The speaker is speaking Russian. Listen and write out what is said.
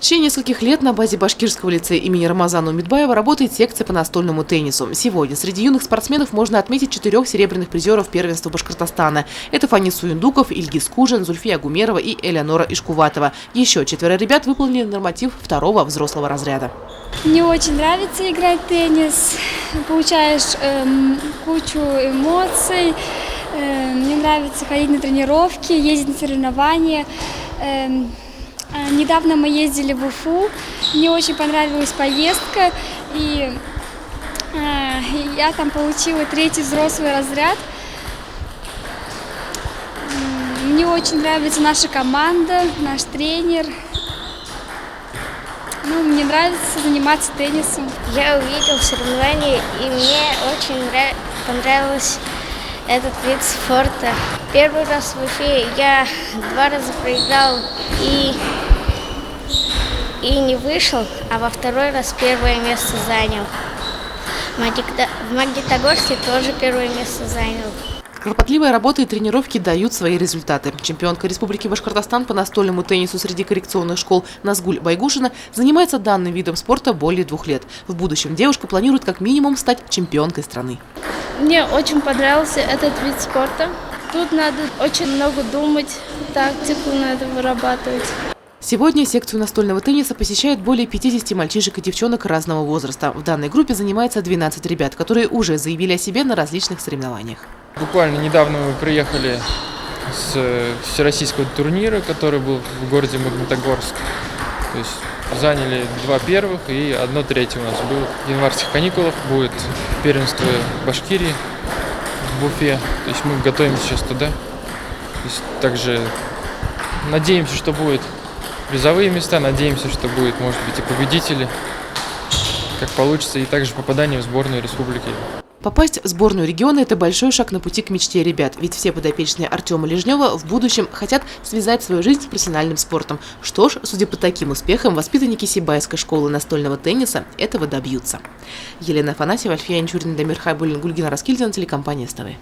течение нескольких лет на базе Башкирского лицея имени Рамазана Умидбаева работает секция по настольному теннису. Сегодня среди юных спортсменов можно отметить 4 серебряных призеров первенства Башкортостана. Это Фанис Суюндуков, Ильгиз Кужин, Зульфия Гумерова и Элеонора Ишкуватова. Еще 4 ребят выполнили норматив 2-го взрослого разряда. Мне очень нравится играть в теннис. Получаешь кучу эмоций. Мне нравится ходить на тренировки, ездить на соревнования. Недавно мы ездили в Уфу. Мне очень понравилась поездка. И я там получила 3-й взрослый разряд. Мне очень нравится наша команда, наш тренер. Мне нравится заниматься теннисом. Я увидел соревнования, и мне очень понравился этот вид спорта. Первый раз в Уфе я 2 раза проиграл и не вышел, а во 2-й раз 1-е место занял. В Магнитогорске тоже 1-е место занял. Кропотливая работа и тренировки дают свои результаты. Чемпионка Республики Башкортостан по настольному теннису среди коррекционных школ Назгуль Байгушина занимается данным видом спорта более 2 лет. В будущем девушка планирует как минимум стать чемпионкой страны. Мне очень понравился этот вид спорта. Тут надо очень много думать, тактику надо вырабатывать. Сегодня секцию настольного тенниса посещает более 50 мальчишек и девчонок разного возраста. В данной группе занимается 12 ребят, которые уже заявили о себе на различных соревнованиях. Буквально недавно мы приехали с всероссийского турнира, который был в городе Магнитогорск. То есть заняли 2 первых и 1/3 у нас было. В январских каникулах будет первенство Башкирии в Уфе. То есть мы готовимся сейчас туда. То есть также надеемся, что будет призовые места, надеемся, что будет, может быть, и победители, как получится, и также попадание в сборную республики. Попасть в сборную региона – это большой шаг на пути к мечте ребят, ведь все подопечные Артема Лежнева в будущем хотят связать свою жизнь с профессиональным спортом. Что ж, судя по таким успехам, воспитанники Сибайской школы настольного тенниса этого добьются. Елена Афанасьева, Альфия Инчурина, Дамир Хайбуллин, Гульгина Раскильдина, телекомпания СТВ.